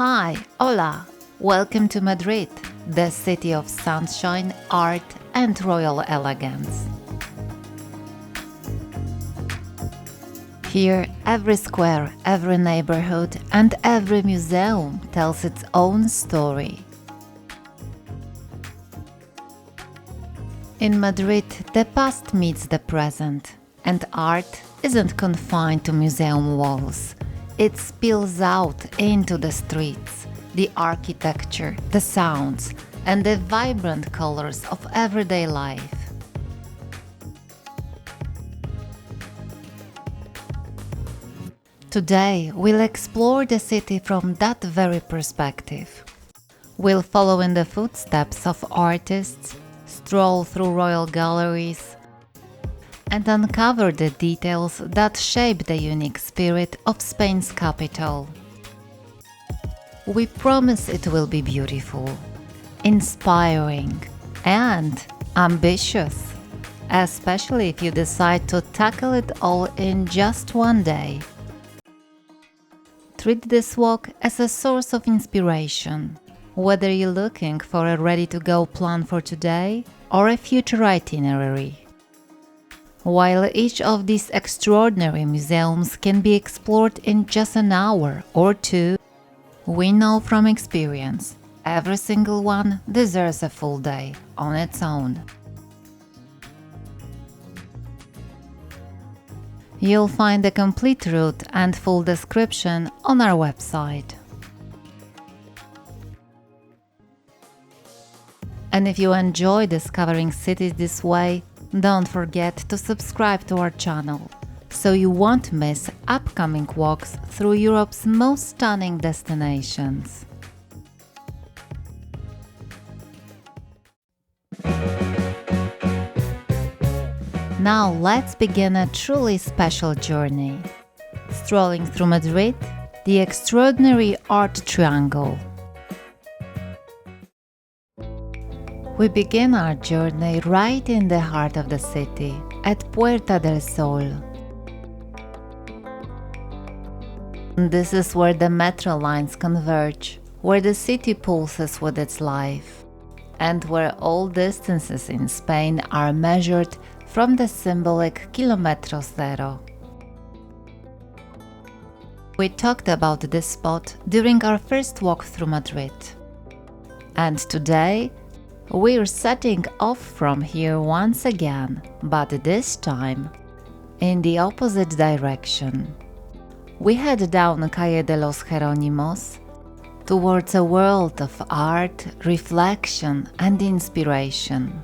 Hi, hola! Welcome to Madrid, the city of sunshine, art and royal elegance. Here, every square, every neighborhood and every museum tells its own story. In Madrid, the past meets the present, and art isn't confined to museum walls. It spills out into the streets, the architecture, the sounds, and the vibrant colors of everyday life. Today, we'll explore the city from that very perspective. We'll follow in the footsteps of artists, stroll through royal galleries, and uncover the details that shape the unique spirit of Spain's capital. We promise it will be beautiful, inspiring, and ambitious, especially if you decide to tackle it all in just one day. Treat this walk as a source of inspiration, whether you're looking for a ready-to-go plan for today or a future itinerary. While each of these extraordinary museums can be explored in just an hour or two, we know from experience, every single one deserves a full day on its own. You'll find the complete route and full description on our website. And if you enjoy discovering cities this way, don't forget to subscribe to our channel, so you won't miss upcoming walks through Europe's most stunning destinations. Now let's begin a truly special journey. Strolling through Madrid, the extraordinary art triangle. We begin our journey right in the heart of the city, at Puerta del Sol. This is where the metro lines converge, where the city pulses with its life, and where all distances in Spain are measured from the symbolic Kilómetro Zero. We talked about this spot during our first walk through Madrid. And today, we're setting off from here once again, but this time in the opposite direction. We head down Calle de los Jerónimos towards a world of art, reflection and inspiration.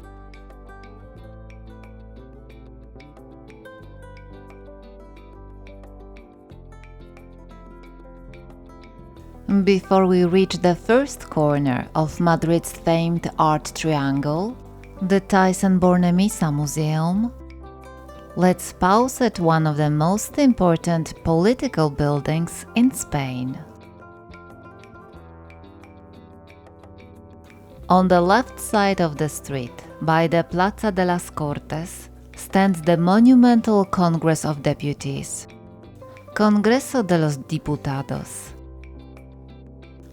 Before we reach the first corner of Madrid's famed art triangle, the Thyssen-Bornemisza Museum, let's pause at one of the most important political buildings in Spain. On the left side of the street, by the Plaza de las Cortes, stands the monumental Congress of Deputies, Congreso de los Diputados,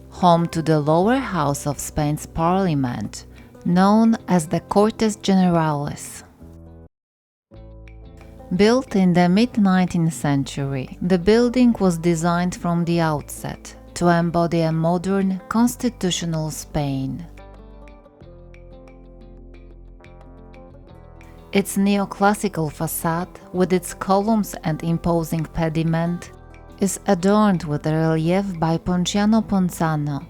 home to the lower house of Spain's parliament, known as the Cortes Generales. Built in the mid-19th century, the building was designed from the outset to embody a modern, constitutional Spain. Its neoclassical facade, with its columns and imposing pediment, is adorned with a relief by Ponciano Ponzano,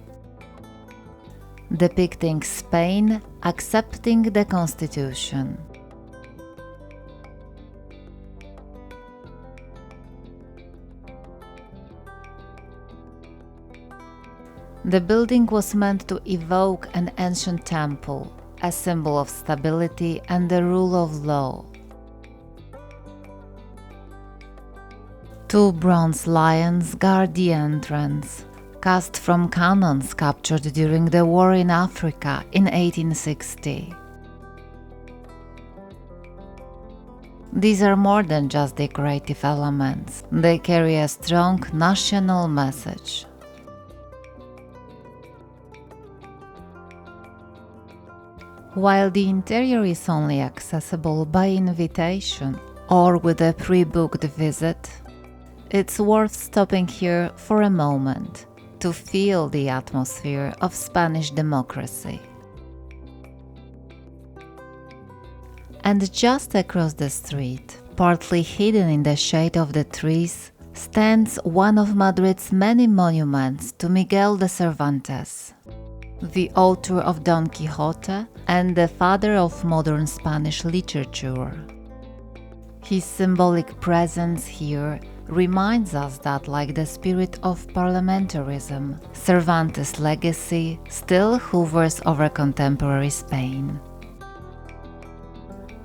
depicting Spain accepting the Constitution. The building was meant to evoke an ancient temple, a symbol of stability and the rule of law. Two bronze lions guard the entrance, cast from cannons captured during the war in Africa in 1860. These are more than just decorative elements, they carry a strong national message. While the interior is only accessible by invitation or with a pre-booked visit, it's worth stopping here for a moment to feel the atmosphere of Spanish democracy. And just across the street, partly hidden in the shade of the trees, stands one of Madrid's many monuments to Miguel de Cervantes, the author of Don Quixote and the father of modern Spanish literature. His symbolic presence here reminds us that, like the spirit of parliamentarism, Cervantes' legacy still hovers over contemporary Spain.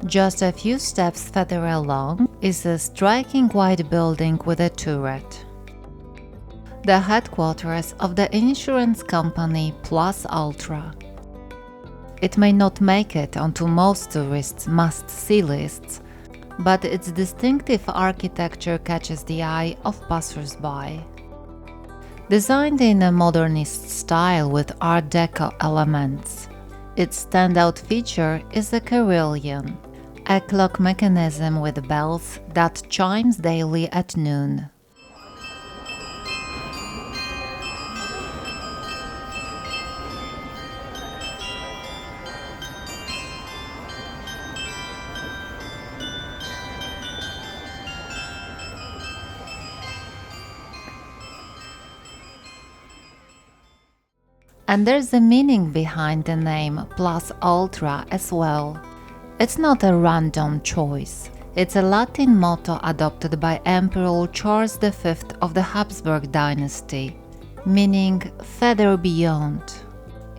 Just a few steps further along is a striking white building with a turret. The headquarters of the insurance company Plus Ultra. It may not make it onto most tourists' must-see lists, but its distinctive architecture catches the eye of passers-by. Designed in a modernist style with Art Deco elements, its standout feature is a carillon, a clock mechanism with bells that chimes daily at noon. And there's a meaning behind the name Plus Ultra as well. It's not a random choice. It's a Latin motto adopted by Emperor Charles V of the Habsburg dynasty, meaning further beyond.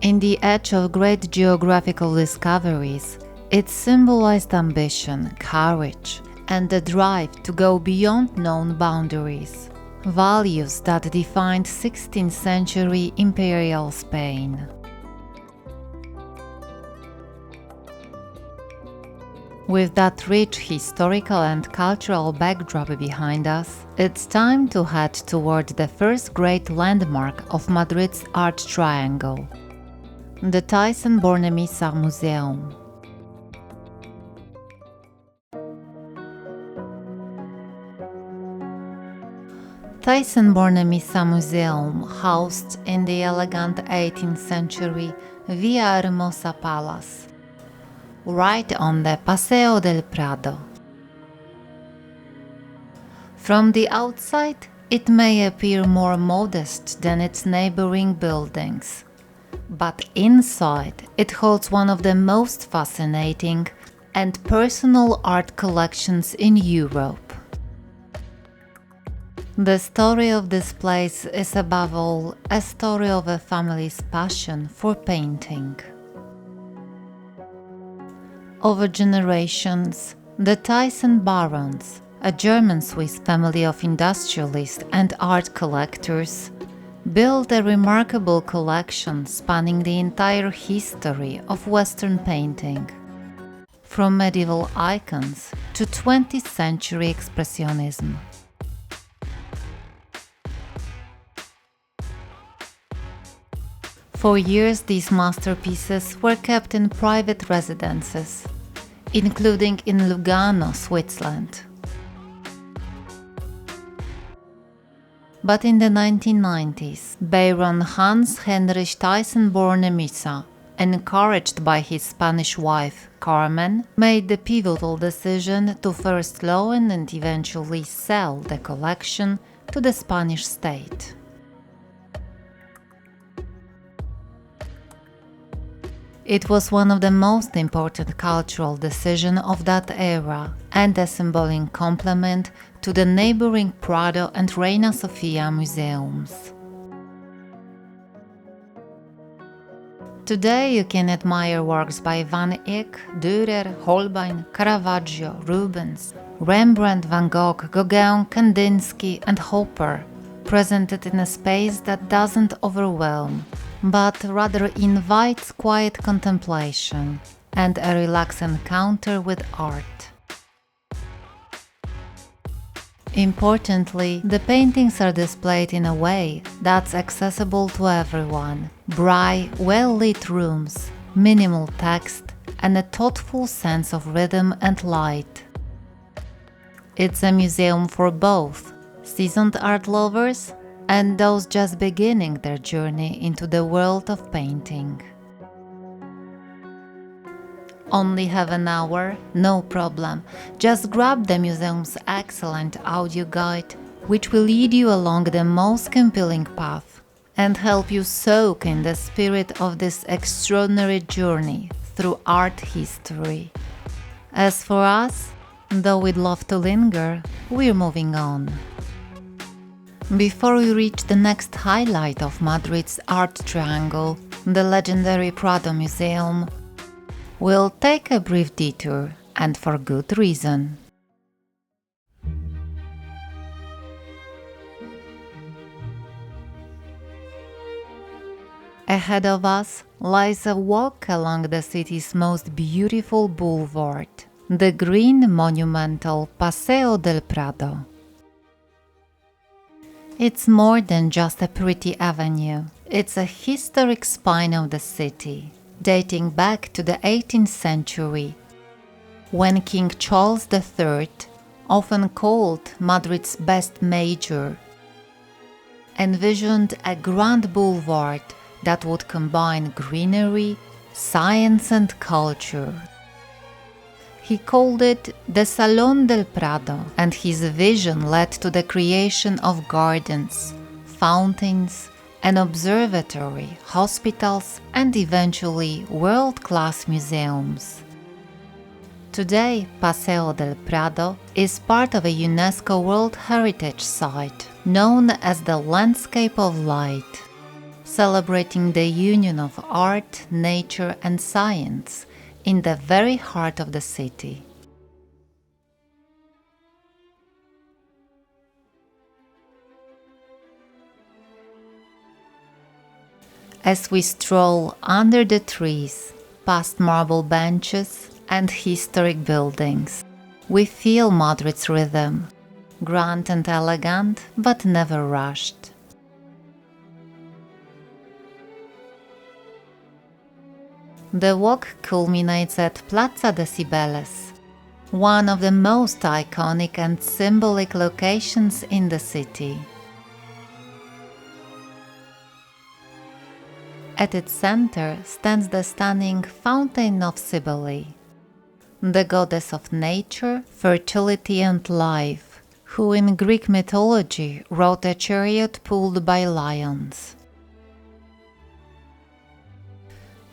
In the age of great geographical discoveries, it symbolized ambition, courage, and the drive to go beyond known boundaries. Values that defined 16th century imperial Spain. With that rich historical and cultural backdrop behind us, it's time to head toward the first great landmark of Madrid's art triangle, the Thyssen-Bornemisza Museum. Thyssen-Bornemisza Museum housed in the elegant 18th century Villahermosa Palace, right on the Paseo del Prado. From the outside, it may appear more modest than its neighboring buildings, but inside it holds one of the most fascinating and personal art collections in Europe. The story of this place is above all a story of a family's passion for painting. Over generations, the Thyssen Barons, a German-Swiss family of industrialists and art collectors, built a remarkable collection spanning the entire history of Western painting, from medieval icons to 20th century expressionism. For years, these masterpieces were kept in private residences, including in Lugano, Switzerland. But in the 1990s, Baron Hans Heinrich Thyssen-Bornemisza, encouraged by his Spanish wife, Carmen, made the pivotal decision to first loan and eventually sell the collection to the Spanish state. It was one of the most important cultural decisions of that era and a symbolic complement to the neighboring Prado and Reina Sofía museums. Today you can admire works by Van Eyck, Dürer, Holbein, Caravaggio, Rubens, Rembrandt, Van Gogh, Gauguin, Kandinsky and Hopper, presented in a space that doesn't overwhelm, but rather invites quiet contemplation and a relaxed encounter with art. Importantly, the paintings are displayed in a way that's accessible to everyone. Bright, well-lit rooms, minimal text, and a thoughtful sense of rhythm and light. It's a museum for both seasoned art lovers and those just beginning their journey into the world of painting. Only have an hour? No problem. Just grab the museum's excellent audio guide, which will lead you along the most compelling path and help you soak in the spirit of this extraordinary journey through art history. As for us, though we'd love to linger, we're moving on. Before we reach the next highlight of Madrid's art triangle, the legendary Prado Museum, we'll take a brief detour, and for good reason. Ahead of us lies a walk along the city's most beautiful boulevard, the green monumental Paseo del Prado. It's more than just a pretty avenue, it's a historic spine of the city, dating back to the 18th century, when King Charles III, often called Madrid's best mayor, envisioned a grand boulevard that would combine greenery, science and culture. He called it the Salón del Prado, and his vision led to the creation of gardens, fountains, an observatory, hospitals, and eventually world-class museums. Today, Paseo del Prado is part of a UNESCO World Heritage Site known as the Landscape of Light, celebrating the union of art, nature, and science in the very heart of the city. As we stroll under the trees, past marble benches and historic buildings, we feel Madrid's rhythm, grand and elegant, but never rushed. The walk culminates at Plaza de Cibeles, one of the most iconic and symbolic locations in the city. At its center stands the stunning Fountain of Cybele, the goddess of nature, fertility and life, who in Greek mythology rode a chariot pulled by lions.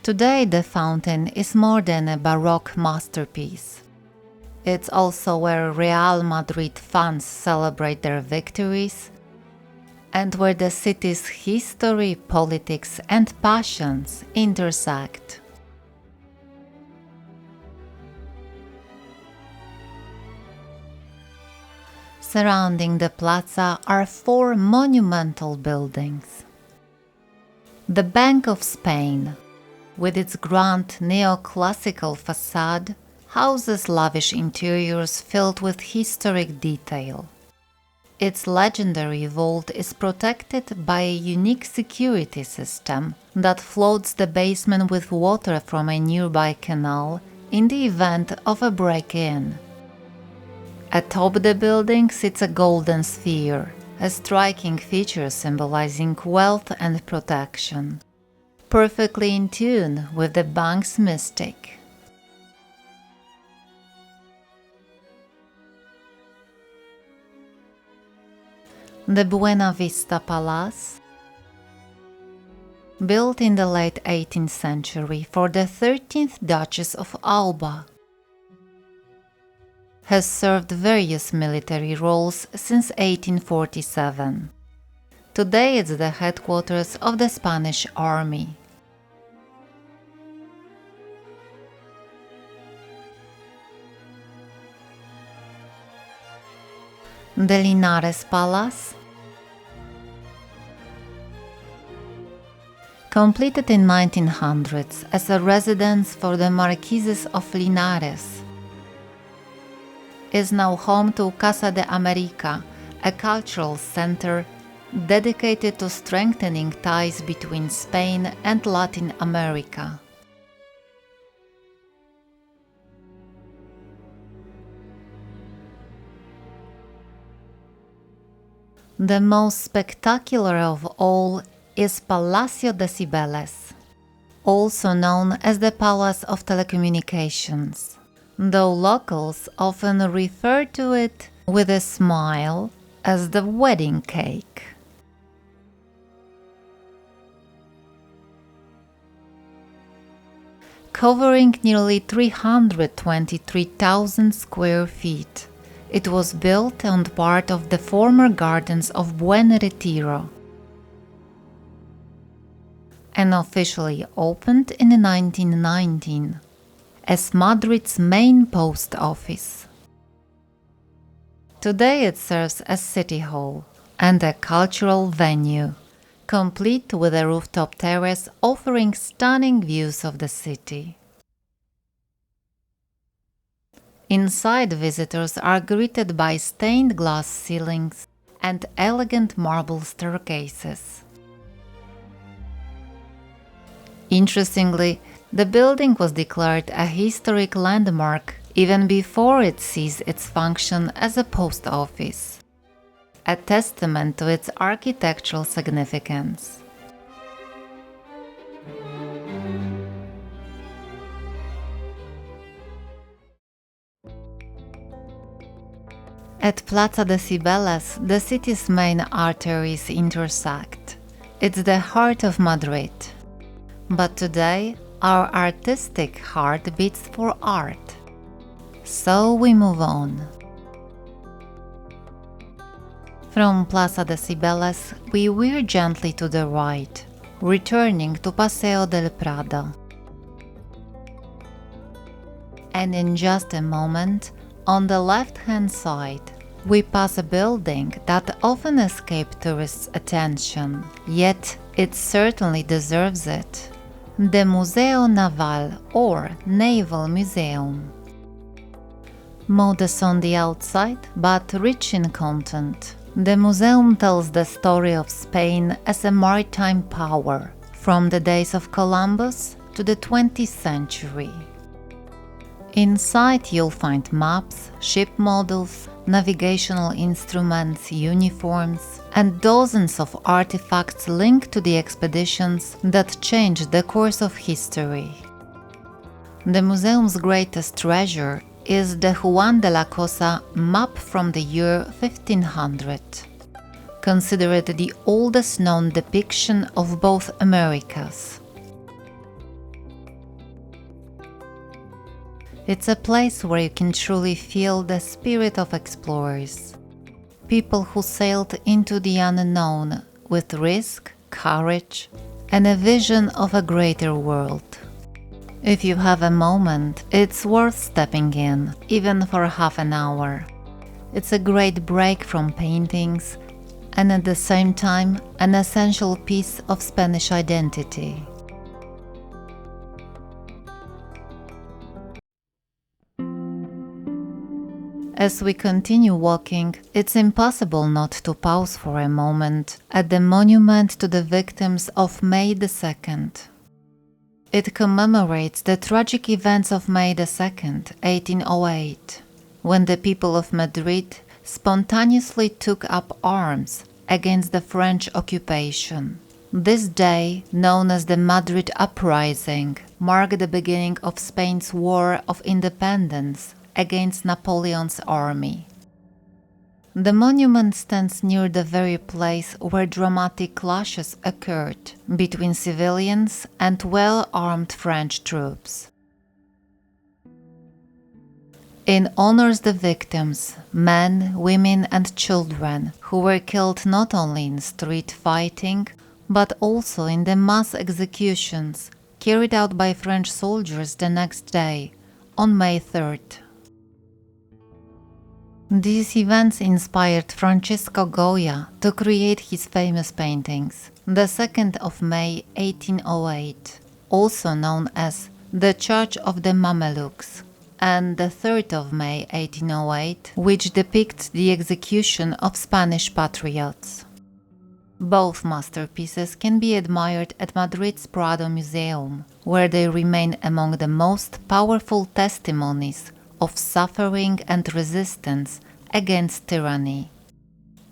Today the fountain is more than a Baroque masterpiece. It's also where Real Madrid fans celebrate their victories, and where the city's history, politics, and passions intersect. Surrounding the plaza are four monumental buildings. The Bank of Spain, with its grand neoclassical facade, houses lavish interiors filled with historic detail. Its legendary vault is protected by a unique security system that floods the basement with water from a nearby canal in the event of a break-in. Atop the building sits a golden sphere, a striking feature symbolizing wealth and protection, perfectly in tune with the bank's mystic. The Buena Vista Palace, built in the late 18th century for the 13th Duchess of Alba, has served various military roles since 1847. Today it's the headquarters of the Spanish Army. The Linares Palace, completed in 1900s as a residence for the Marquises of Linares, is now home to Casa de América, a cultural center dedicated to strengthening ties between Spain and Latin America. The most spectacular of all is Palacio de Cibeles, also known as the Palace of Telecommunications, though locals often refer to it with a smile as the wedding cake. Covering nearly 323,000 square feet, it was built on part of the former gardens of Buen Retiro and officially opened in 1919 as Madrid's main post office. Today it serves as City Hall and a cultural venue, complete with a rooftop terrace offering stunning views of the city. Inside, visitors are greeted by stained glass ceilings and elegant marble staircases. Interestingly, the building was declared a historic landmark even before it ceased its function as a post office, a testament to its architectural significance. At Plaza de Cibeles, the city's main arteries intersect. It's the heart of Madrid. But today, our artistic heart beats for art. So we move on. From Plaza de Cibeles, we veer gently to the right, returning to Paseo del Prado. And in just a moment, on the left-hand side, we pass a building that often escapes tourists' attention, yet it certainly deserves it. The Museo Naval, or Naval Museum. Modest on the outside, but rich in content, the museum tells the story of Spain as a maritime power, from the days of Columbus to the 20th century. Inside you'll find maps, ship models, navigational instruments, uniforms, and dozens of artifacts linked to the expeditions that changed the course of history. The museum's greatest treasure is the Juan de la Cosa map from the year 1500, considered the oldest known depiction of both Americas. It's a place where you can truly feel the spirit of explorers, people who sailed into the unknown with risk, courage, and a vision of a greater world. If you have a moment, it's worth stepping in, even for half an hour. It's a great break from paintings, and at the same time, an essential piece of Spanish identity. As we continue walking, it's impossible not to pause for a moment at the monument to the victims of May 2nd. It commemorates the tragic events of May 2nd, 1808, when the people of Madrid spontaneously took up arms against the French occupation. This day, known as the Madrid Uprising, marked the beginning of Spain's War of Independence against Napoleon's army. The monument stands near the very place where dramatic clashes occurred between civilians and well-armed French troops. It honors the victims, men, women and children, who were killed not only in street fighting, but also in the mass executions carried out by French soldiers the next day, on May 3rd. These events inspired Francisco Goya to create his famous paintings, the 2nd of May 1808, also known as The Church of the Mamelukes, and the 3rd of May 1808, which depicts the execution of Spanish patriots. Both masterpieces can be admired at Madrid's Prado Museum, where they remain among the most powerful testimonies of suffering and resistance against tyranny.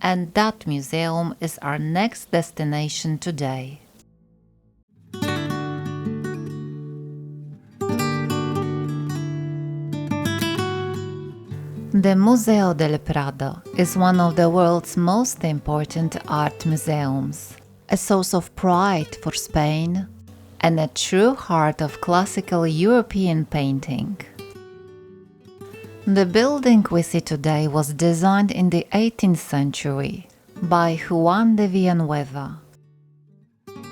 And that museum is our next destination today. The Museo del Prado is one of the world's most important art museums, a source of pride for Spain and a true heart of classical European painting. The building we see today was designed in the 18th century by Juan de Villanueva,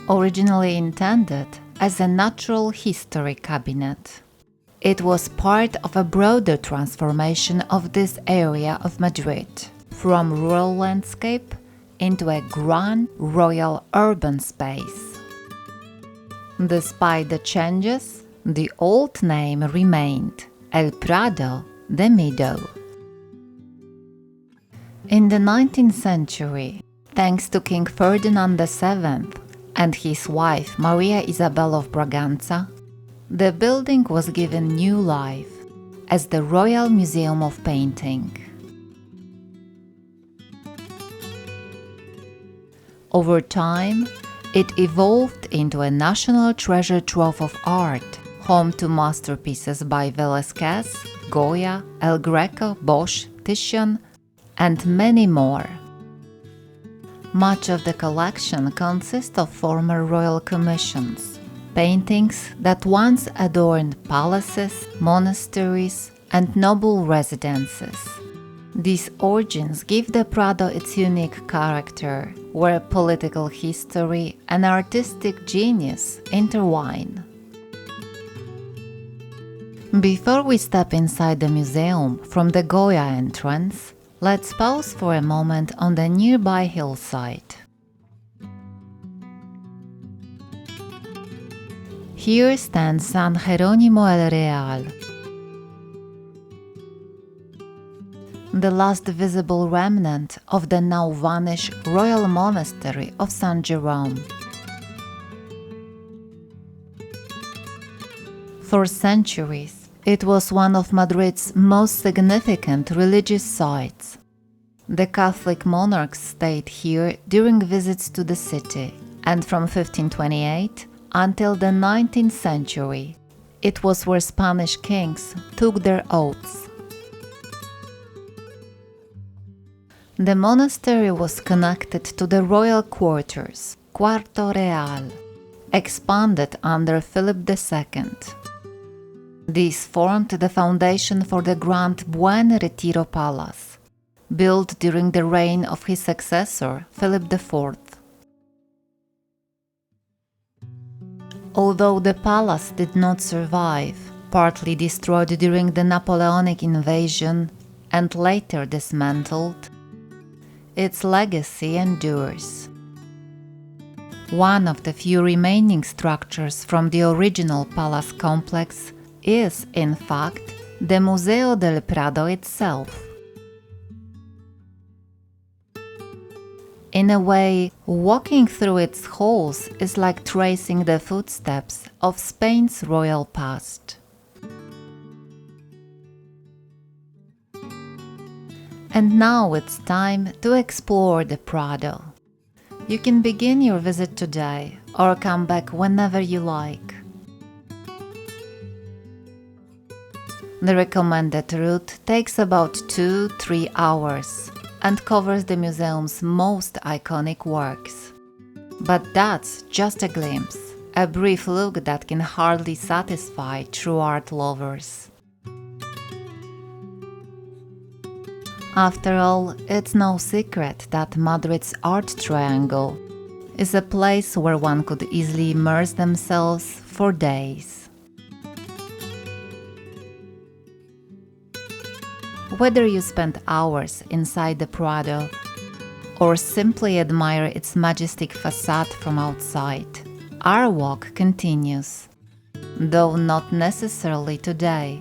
originally intended as a natural history cabinet. It was part of a broader transformation of this area of Madrid, from rural landscape into a grand royal urban space. Despite the changes, the old name remained, El Prado, the Meadow. In the 19th century, thanks to King Ferdinand VII and his wife Maria Isabel of Braganza, the building was given new life as the Royal Museum of Painting. Over time, it evolved into a national treasure trove of art, home to masterpieces by Velázquez, Goya, El Greco, Bosch, Titian, and many more. Much of the collection consists of former royal commissions, paintings that once adorned palaces, monasteries, and noble residences. These origins give the Prado its unique character, where political history and artistic genius intertwine. Before we step inside the museum from the Goya entrance, let's pause for a moment on the nearby hillside. Here stands San Jerónimo el Real, the last visible remnant of the now vanished royal monastery of San Jerome. For centuries, it was one of Madrid's most significant religious sites. The Catholic monarchs stayed here during visits to the city, and from 1528 until the 19th century, it was where Spanish kings took their oaths. The monastery was connected to the royal quarters, Cuarto Real, expanded under Philip II. These formed the foundation for the Grand Buen Retiro Palace, built during the reign of his successor, Philip IV. Although the palace did not survive, partly destroyed during the Napoleonic invasion and later dismantled, its legacy endures. One of the few remaining structures from the original palace complex is, in fact, the Museo del Prado itself. In a way, walking through its halls is like tracing the footsteps of Spain's royal past. And now it's time to explore the Prado. You can begin your visit today or come back whenever you like. The recommended route takes about 2-3 hours and covers the museum's most iconic works. But that's just a glimpse, a brief look that can hardly satisfy true art lovers. After all, it's no secret that Madrid's Art Triangle is a place where one could easily immerse themselves for days. Whether you spend hours inside the Prado or simply admire its majestic facade from outside, our walk continues, though not necessarily today.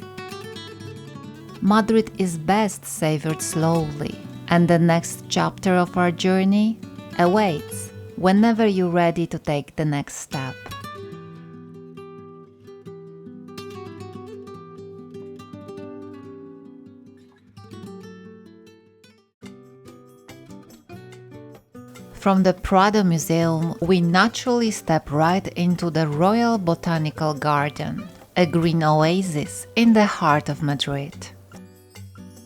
Madrid is best savored slowly, and the next chapter of our journey awaits whenever you're ready to take the next step. From the Prado Museum, we naturally step right into the Royal Botanical Garden, a green oasis in the heart of Madrid.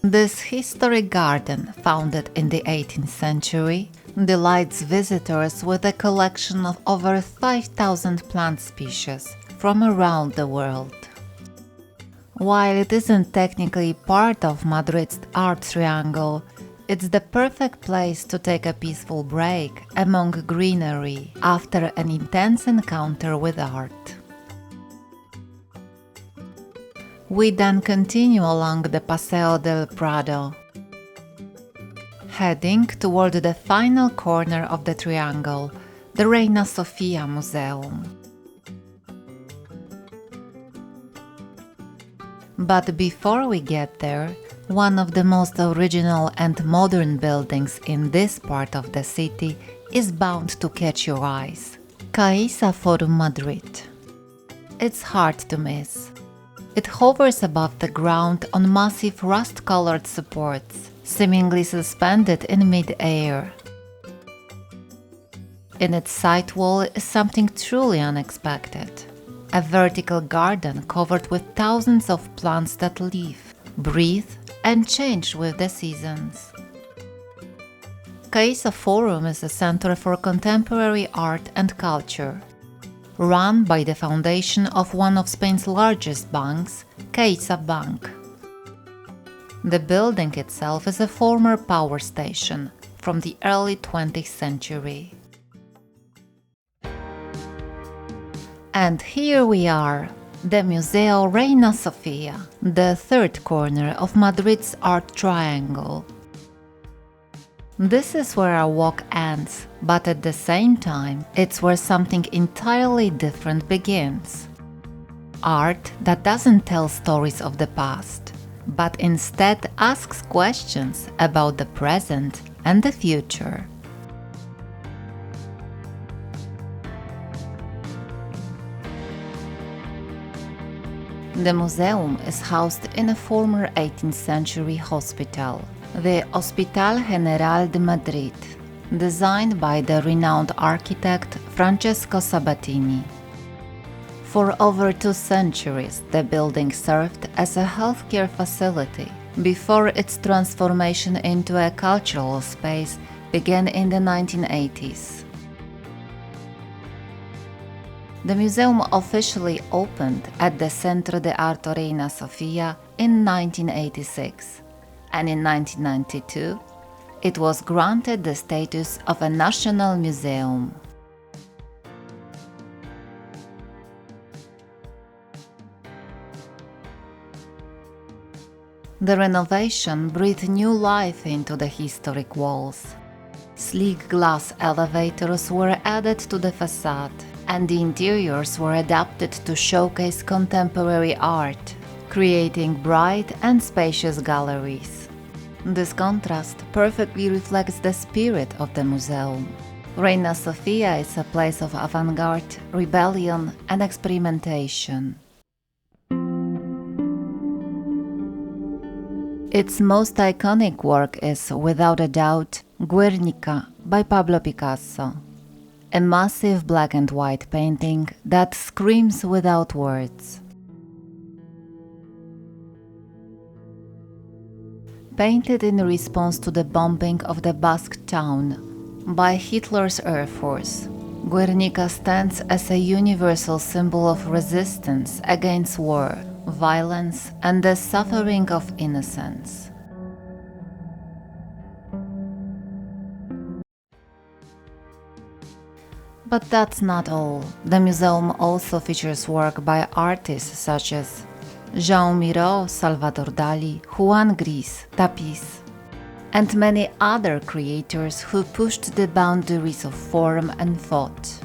This historic garden, founded in the 18th century, delights visitors with a collection of over 5,000 plant species from around the world. While it isn't technically part of Madrid's art triangle, it's the perfect place to take a peaceful break among greenery after an intense encounter with art. We then continue along the Paseo del Prado, heading toward the final corner of the triangle, the Reina Sofía Museum. But before we get there, one of the most original and modern buildings in this part of the city is bound to catch your eyes: Caixa Forum Madrid. It's hard to miss. It hovers above the ground on massive rust-colored supports, seemingly suspended in mid-air. In its side wall is something truly unexpected: a vertical garden covered with thousands of plants that live, breathe, and change with the seasons. Caixa Forum is a center for contemporary art and culture, run by the foundation of one of Spain's largest banks, CaixaBank. The building itself is a former power station from the early 20th century. And here we are, the Museo Reina Sofía, the third corner of Madrid's art triangle. This is where our walk ends, but at the same time, it's where something entirely different begins. Art that doesn't tell stories of the past, but instead asks questions about the present and the future. The museum is housed in a former 18th century hospital, the Hospital General de Madrid, designed by the renowned architect Francesco Sabatini. For over 2 centuries, the building served as a healthcare facility before its transformation into a cultural space began in the 1980s. The museum officially opened at the Centro de Arte Reina Sofía in 1986, and in 1992, it was granted the status of a national museum. The renovation breathed new life into the historic walls. Sleek glass elevators were added to the facade, and the interiors were adapted to showcase contemporary art, creating bright and spacious galleries. This contrast perfectly reflects the spirit of the museum. Reina Sofía is a place of avant-garde, rebellion, and experimentation. Its most iconic work is, without a doubt, Guernica by Pablo Picasso, a massive black and white painting that screams without words. Painted in response to the bombing of the Basque town by Hitler's Air Force, Guernica stands as a universal symbol of resistance against war, violence, and the suffering of innocence. But that's not all. The museum also features work by artists such as Jean Miro, Salvador Dali, Juan Gris, Tapiz, and many other creators who pushed the boundaries of form and thought.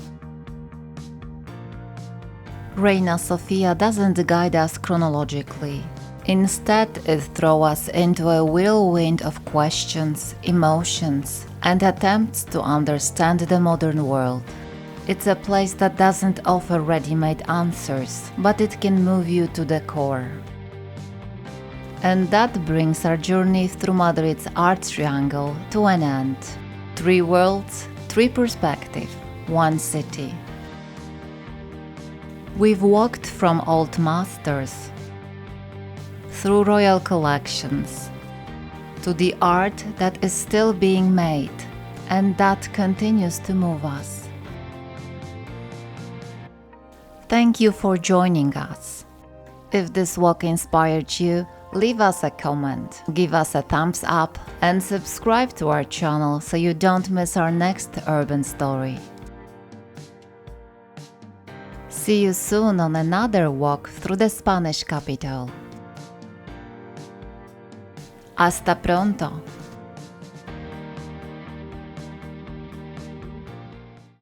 Reina Sofía doesn't guide us chronologically. Instead, it throws us into a whirlwind of questions, emotions, and attempts to understand the modern world. It's a place that doesn't offer ready-made answers, but it can move you to the core. And that brings our journey through Madrid's art triangle to an end. 3 worlds, 3 perspectives, 1 city. We've walked from old masters, through royal collections, to the art that is still being made and that continues to move us. Thank you for joining us. If this walk inspired you, leave us a comment, give us a thumbs up, and subscribe to our channel so you don't miss our next urban story. See you soon on another walk through the Spanish capital. Hasta pronto!